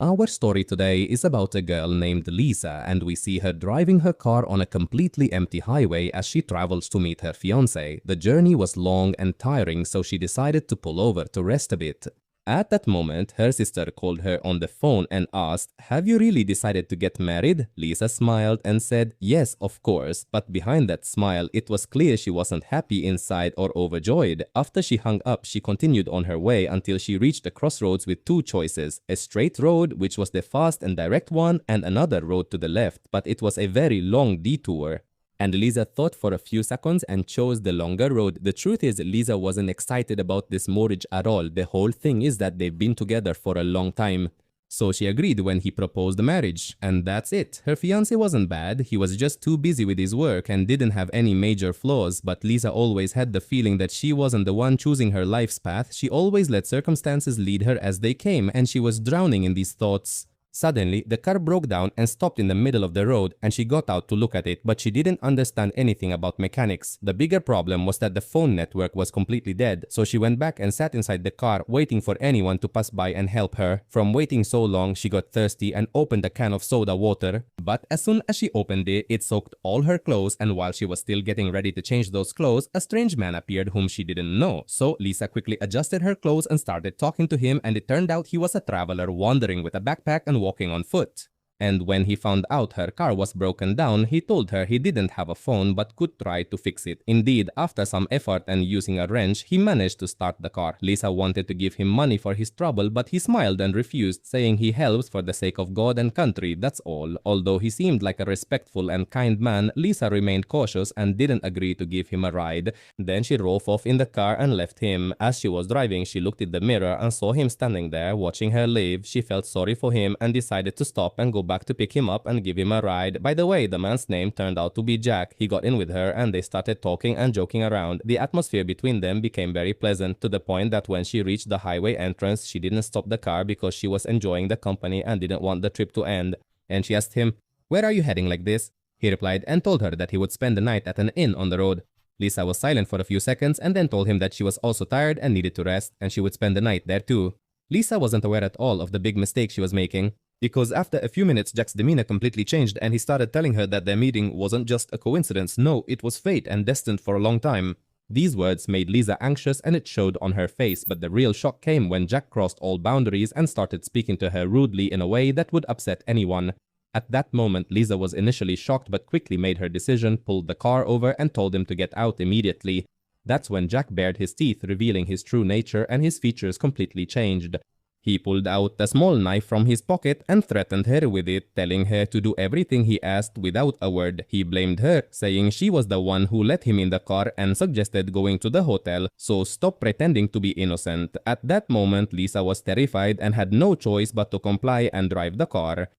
Our story today is about a girl named Lisa, and we see her driving her car on a completely empty highway as she travels to meet her fiancé. The journey was long and tiring, so she decided to pull over to rest a bit. At that moment, her sister called her on the phone and asked, "Have you really decided to get married?" Lisa smiled and said, "Yes, of course," but behind that smile, it was clear she wasn't happy inside or overjoyed. After she hung up, she continued on her way until she reached a crossroads with two choices: a straight road, which was the fast and direct one, and another road to the left, but it was a very long detour. And Lisa thought for a few seconds and chose the longer road. The truth is, Lisa wasn't excited about this marriage at all. The whole thing is that they've been together for a long time. So she agreed when he proposed the marriage, and that's it. Her fiancé wasn't bad, he was just too busy with his work and didn't have any major flaws, but Lisa always had the feeling that she wasn't the one choosing her life's path. She always let circumstances lead her as they came, and she was drowning in these thoughts. Suddenly, the car broke down and stopped in the middle of the road, and she got out to look at it, but she didn't understand anything about mechanics. The bigger problem was that the phone network was completely dead, so she went back and sat inside the car, waiting for anyone to pass by and help her. From waiting so long, she got thirsty and opened a can of soda water. But as soon as she opened it, it soaked all her clothes, and while she was still getting ready to change those clothes, a strange man appeared whom she didn't know. So Lisa quickly adjusted her clothes and started talking to him, and it turned out he was a traveler wandering with a backpack and walking on foot. And when he found out her car was broken down, he told her he didn't have a phone but could try to fix it. Indeed, after some effort and using a wrench, he managed to start the car. Lisa wanted to give him money for his trouble, but he smiled and refused, saying he helps for the sake of God and country, that's all. Although he seemed like a respectful and kind man, Lisa remained cautious and didn't agree to give him a ride. Then she drove off in the car and left him. As she was driving, she looked in the mirror and saw him standing there watching her leave. She felt sorry for him and decided to stop and go back to pick him up and give him a ride. By the way, the man's name turned out to be Jack. He got in with her and they started talking and joking around. The atmosphere between them became very pleasant, to the point that when she reached the highway entrance, she didn't stop the car because she was enjoying the company and didn't want the trip to end. And she asked him, "Where are you heading like this?" He replied and told her that he would spend the night at an inn on the road. Lisa was silent for a few seconds and then told him that she was also tired and needed to rest, and she would spend the night there too. Lisa wasn't aware at all of the big mistake she was making, because after a few minutes, Jack's demeanor completely changed and he started telling her that their meeting wasn't just a coincidence. No, it was fate and destined for a long time. These words made Lisa anxious and it showed on her face, but the real shock came when Jack crossed all boundaries and started speaking to her rudely in a way that would upset anyone. At that moment, Lisa was initially shocked but quickly made her decision, pulled the car over and told him to get out immediately. That's when Jack bared his teeth, revealing his true nature, and his features completely changed. He pulled out a small knife from his pocket and threatened her with it, telling her to do everything he asked without a word. He blamed her, saying she was the one who let him in the car and suggested going to the hotel, so stop pretending to be innocent. At that moment, Lisa was terrified and had no choice but to comply and drive the car.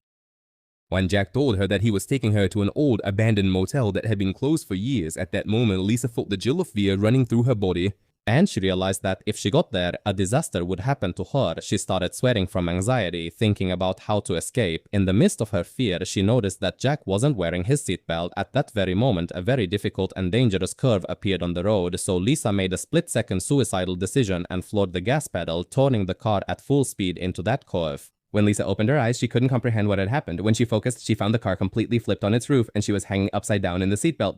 When Jack told her that he was taking her to an old abandoned motel that had been closed for years, at that moment Lisa felt the chill of fear running through her body. And she realized that if she got there, a disaster would happen to her. She started sweating from anxiety, thinking about how to escape. In the midst of her fear, she noticed that Jack wasn't wearing his seatbelt. At that very moment, a very difficult and dangerous curve appeared on the road, so Lisa made a split-second suicidal decision and floored the gas pedal, turning the car at full speed into that curve. When Lisa opened her eyes, she couldn't comprehend what had happened. When she focused, she found the car completely flipped on its roof and she was hanging upside down in the seatbelt.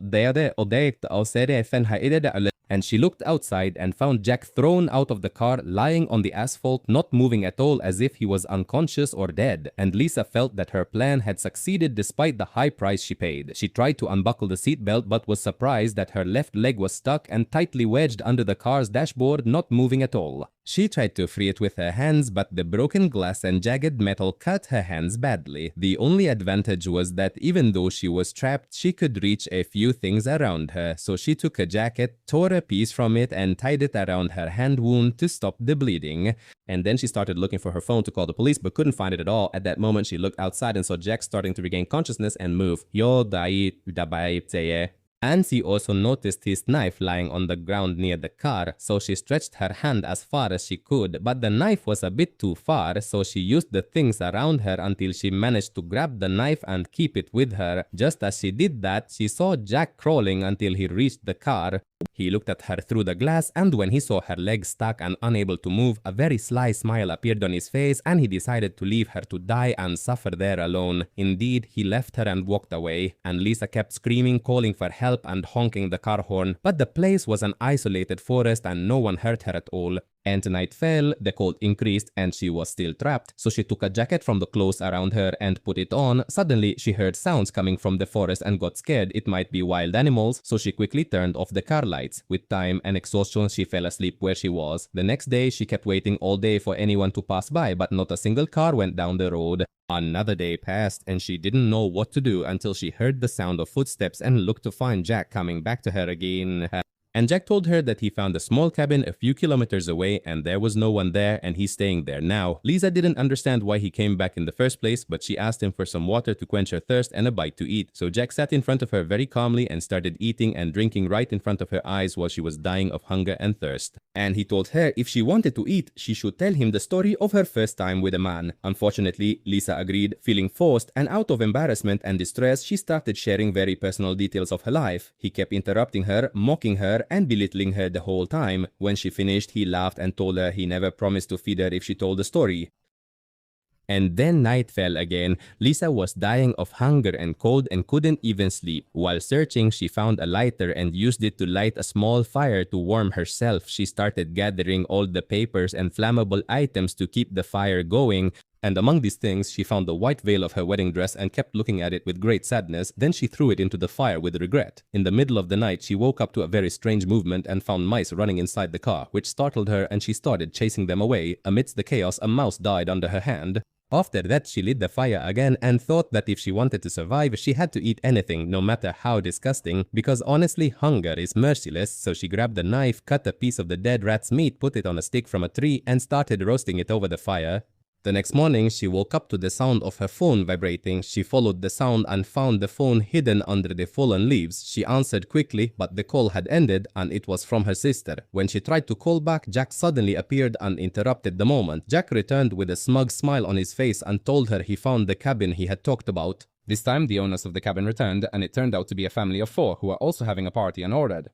And she looked outside and found Jack thrown out of the car, lying on the asphalt, not moving at all, as if he was unconscious or dead. And Lisa felt that her plan had succeeded despite the high price she paid. She tried to unbuckle the seatbelt but was surprised that her left leg was stuck and tightly wedged under the car's dashboard, not moving at all. She tried to free it with her hands, but the broken glass and jagged metal cut her hands badly. The only advantage was that even though she was trapped, she could reach a few things around her. So she took a jacket, tore a piece from it, and tied it around her hand wound to stop the bleeding. And then she started looking for her phone to call the police, but couldn't find it at all. At that moment, she looked outside and saw Jack starting to regain consciousness and move. And she also noticed his knife lying on the ground near the car, so she stretched her hand as far as she could, but the knife was a bit too far, so she used the things around her until she managed to grab the knife and keep it with her. Just as she did that, she saw Jack crawling until he reached the car. He looked at her through the glass, and when he saw her legs stuck and unable to move, a very sly smile appeared on his face, and he decided to leave her to die and suffer there alone. Indeed, he left her and walked away, and Lisa kept screaming, calling for help and honking the car horn. But the place was an isolated forest and no one hurt her at all. And night fell, the cold increased, and she was still trapped. So she took a jacket from the clothes around her and put it on. Suddenly, she heard sounds coming from the forest and got scared. It might be wild animals, so she quickly turned off the car lights. With time and exhaustion, she fell asleep where she was. The next day, she kept waiting all day for anyone to pass by, but not a single car went down the road. Another day passed, and she didn't know what to do until she heard the sound of footsteps and looked to find Jack coming back to her again. And Jack told her that he found a small cabin a few kilometers away and there was no one there and he's staying there now. Lisa didn't understand why he came back in the first place, but she asked him for some water to quench her thirst and a bite to eat. So Jack sat in front of her very calmly and started eating and drinking right in front of her eyes while she was dying of hunger and thirst. And he told her if she wanted to eat, she should tell him the story of her first time with a man. Unfortunately, Lisa agreed, feeling forced, and out of embarrassment and distress, she started sharing very personal details of her life. He kept interrupting her, mocking her, and belittling her the whole time. When she finished, he laughed and told her he never promised to feed her if she told the story. And then night fell again. Lisa was dying of hunger and cold and couldn't even sleep. While searching, she found a lighter and used it to light a small fire to warm herself. She started gathering all the papers and flammable items to keep the fire going. And among these things, she found the white veil of her wedding dress and kept looking at it with great sadness. Then she threw it into the fire with regret. In the middle of the night, she woke up to a very strange movement and found mice running inside the car, which startled her and she started chasing them away. Amidst the chaos, a mouse died under her hand. After that, she lit the fire again and thought that if she wanted to survive, she had to eat anything, no matter how disgusting, because honestly, hunger is merciless. So she grabbed a knife, cut a piece of the dead rat's meat, put it on a stick from a tree, and started roasting it over the fire. The next morning, she woke up to the sound of her phone vibrating. She followed the sound and found the phone hidden under the fallen leaves. She answered quickly, but the call had ended and it was from her sister. When she tried to call back, Jack suddenly appeared and interrupted the moment. Jack returned with a smug smile on his face and told her he found the cabin he had talked about. This time, the owners of the cabin returned, and it turned out to be a family of 4 who were also having a party and ordered.